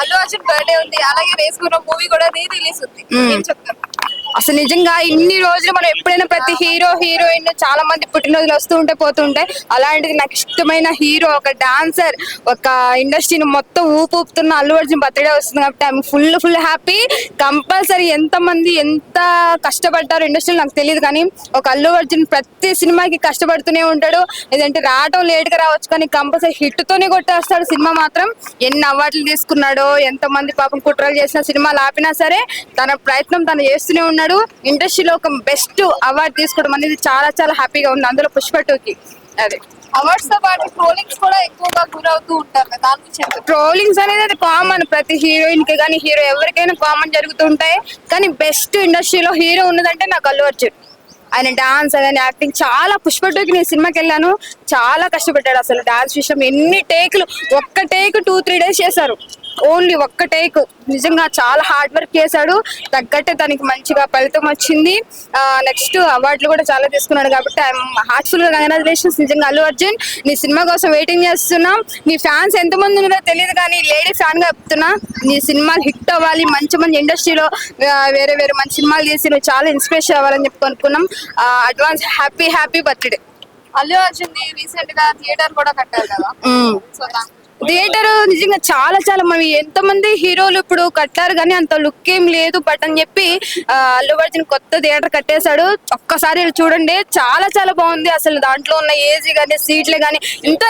Allu Arjun birthday ఉంది, అలాగే race గుర్రం మూవీ కూడా రిలీజ్ ఉంది. ఏం చెప్తారు? అసలు నిజంగా ఇన్ని రోజులు మనం ఎప్పుడైనా ప్రతి హీరో హీరోయిన్ చాలా మంది పుట్టినరోజులు వస్తూ ఉంటే పోతుంటాయి. అలాంటిది నాకు ఇష్టమైన హీరో, ఒక డాన్సర్, ఒక ఇండస్ట్రీని మొత్తం ఊపుతున్న అల్లు అర్జున్ బర్త్డే వస్తుంది కాబట్టి ఐఎమ్ ఫుల్ హ్యాపీ. కంపల్సరీ ఎంతమంది ఎంత కష్టపడతారు ఇండస్ట్రీలో నాకు తెలియదు, కానీ ఒక అల్లు అర్జున్ ప్రతి సినిమాకి కష్టపడుతూనే ఉంటాడు. ఏదంటే రావటం లేట్ గా రావచ్చు కానీ కంపల్సరీ హిట్ తోనే కొట్టేస్తాడు. సినిమా మాత్రం ఎన్ని అవార్డులు తీసుకున్నాడో, ఎంతమంది పాపం కుట్రలు చేసిన సినిమాలు ఆపినా సరే తన ప్రయత్నం తను చేస్తూనే ఉన్నాడు. ఇండస్ట్రీలో ఒక బెస్ట్ అవార్డు తీసుకోవడం అనేది చాలా హ్యాపీగా ఉంది, అందులో పుష్ప 2కి. అదే అవార్డ్స్ తో పాటు ట్రోలింగ్స్ కూడా ఎక్కువగా గురవుతూ ఉంటారు కదా, దాని గురించి ట్రోలింగ్స్ అనేది అది కామన్, ప్రతి హీరోయిన్ కి కానీ హీరో ఎవరికైనా కామన్ జరుగుతూ ఉంటాయి. కానీ బెస్ట్ ఇండస్ట్రీలో హీరో ఉన్నదంటే నాకు అల్లు అర్జున్. ఆయన డాన్స్ కానీ యాక్టింగ్ చాలా. పుష్ప 2కి నేను సినిమాకి వెళ్ళాను, చాలా కష్టపడ్డాడు అసలు డాన్స్ విషయం. ఎన్ని టేకులు, ఒక్క టేక్ 2-3 days చేశారు, ఓన్లీ ఒక్క టేక్. నిజంగా చాలా హార్డ్ వర్క్ చేశాడు, తగ్గట్టే తనకి మంచిగా ఫలితం వచ్చింది. నెక్స్ట్ అవార్డులు కూడా చాలా తీసుకున్నాడు కాబట్టి ఐఎమ్ హార్ట్ఫుల్ గా కంగ్రాచులేషన్స్. నిజంగా అల్లు అర్జున్, నీ సినిమా కోసం వెయిటింగ్ చేస్తున్నాం. నీ ఫ్యాన్స్ ఎంతమంది ఉన్నారో తెలియదు కానీ లేడీ ఫ్యాన్ గా చెప్తున్నా, నీ సినిమాలు హిట్ అవ్వాలి, మంచి ఇండస్ట్రీలో వేరే మంచి సినిమాలు చేసి నువ్వు చాలా ఇన్స్పిరేషన్ అవ్వాలని చెప్పి అనుకున్నాం. Advance happy birthday. Allu Arjun recent గా థియేటర్ కూడా కట్టారు కదా, సో థియేటర్ నిజంగా చాలా మనం ఎంతమంది హీరోలు ఇప్పుడు కట్టారు కానీ అంత లుక్ ఏం లేదు. బట్ అని చెప్పి అల్లు అర్జున్ కొత్త థియేటర్ కట్టేశాడు. ఒక్కసారి చూడండి, చాలా బాగుంది. అసలు దాంట్లో ఉన్న ఏజీ కానీ సీట్లు కానీ ఇంత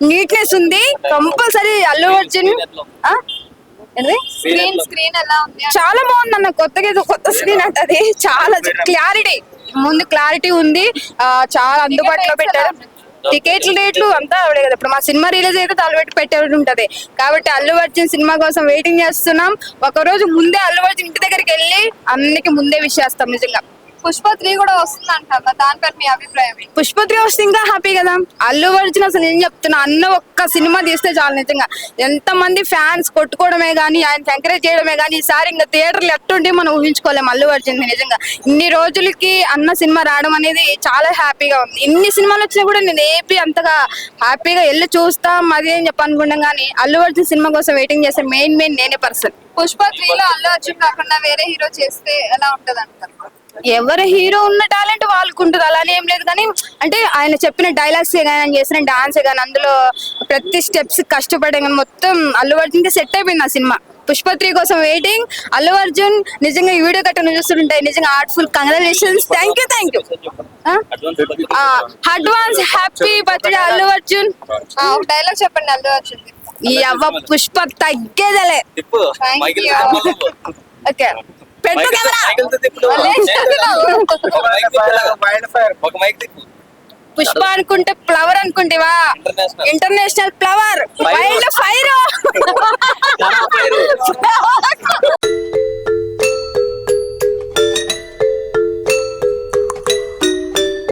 నీట్నెస్ ఉంది. కంపల్సరీ అల్లు అర్జున్ స్క్రీన్ ఎలా ఉంది? చాలా బాగుంది అన్న, కొత్త స్క్రీన్ అంటది. చాలా క్లారిటీ ఉంది, చాలా అందుబాటులో పెట్టారు. టికెట్ల రేట్లు అంతా అవడే కదా, ఇప్పుడు మా సినిమా రిలీజ్ అయితే తలపెట్టి పెట్టేది ఉంటది కాబట్టి అల్లు అర్జున్ సినిమా కోసం వెయిటింగ్ చేస్తున్నాం. ఒక రోజు ముందే అల్లు అర్జున్ ఇంటి దగ్గరికి వెళ్ళి అన్నికి ముందే విష్ చేస్తాం. నిజంగా పుష్ప 3 కూడా వస్తుంది అంటారు, దానిపై మీ అభిప్రాయం? పుష్ప 3 వస్తే ఇంకా హ్యాపీ కదా. అల్లు అర్జున్ అసలు నేను చెప్తున్నా, అన్న ఒక్క సినిమా తీస్తే చాలు. నిజంగా ఎంతమంది ఫ్యాన్స్ కొట్టుకోవడమే కానీ, ఆయన ఎంకరేజ్ చేయడమే కానీ, ఈసారి ఇంకా థియేటర్లు ఎట్టుంటే మనం ఊహించుకోలేము అల్లు అర్జున్. నిజంగా ఇన్ని రోజులకి అన్న సినిమా రావడం అనేది చాలా హ్యాపీగా ఉంది. ఇన్ని సినిమాలు వచ్చినా కూడా నేను అంతగా హ్యాపీగా వెళ్ళి చూస్తాం అది అని చెప్పనుకున్నాం, కానీ అల్లు అర్జున్ సినిమా కోసం వెయిటింగ్ చేసే మెయిన్ నేనే పర్సన్. పుష్ప 3లో అల్లు అర్జున్ కాకుండా వేరే హీరో చేస్తే ఎలా ఉంటది అంటారు? ఎవరు హీరో ఉన్న టాలెంట్ వాళ్ళకు ఉంటుంది, అలానే ఏం లేదు. కానీ అంటే ఆయన చెప్పిన డైలాగ్స్ కానీ, ఆయన చేసిన డాన్స్ కానీ, అందులో ప్రతి స్టెప్స్ కష్టపడే కానీ మొత్తం అల్లు అర్జున్ కి సెట్ అయిపోయింది ఆ సినిమా. పుష్ప 3 కోసం వెయిటింగ్. అల్లు అర్జున్ నిజంగా ఈ వీడియో కట్ట చూస్తుంటాయి. నిజంగా heartful congratulations. Thank you. Advance happy birthday Allu Arjun. ఒక డైలాగ్ చెప్పండి అల్లు అర్జున్. ఈ అవ్వ పుష్ప తగ్గేదలే. ఓకే, పెట్టు కెమెరా. పుష్ప అనుకుంటే ఫ్లవర్ అనుకుంటేవా, ఇంటర్నేషనల్ ఫ్లవర్, వైల్డ్ ఫైర్.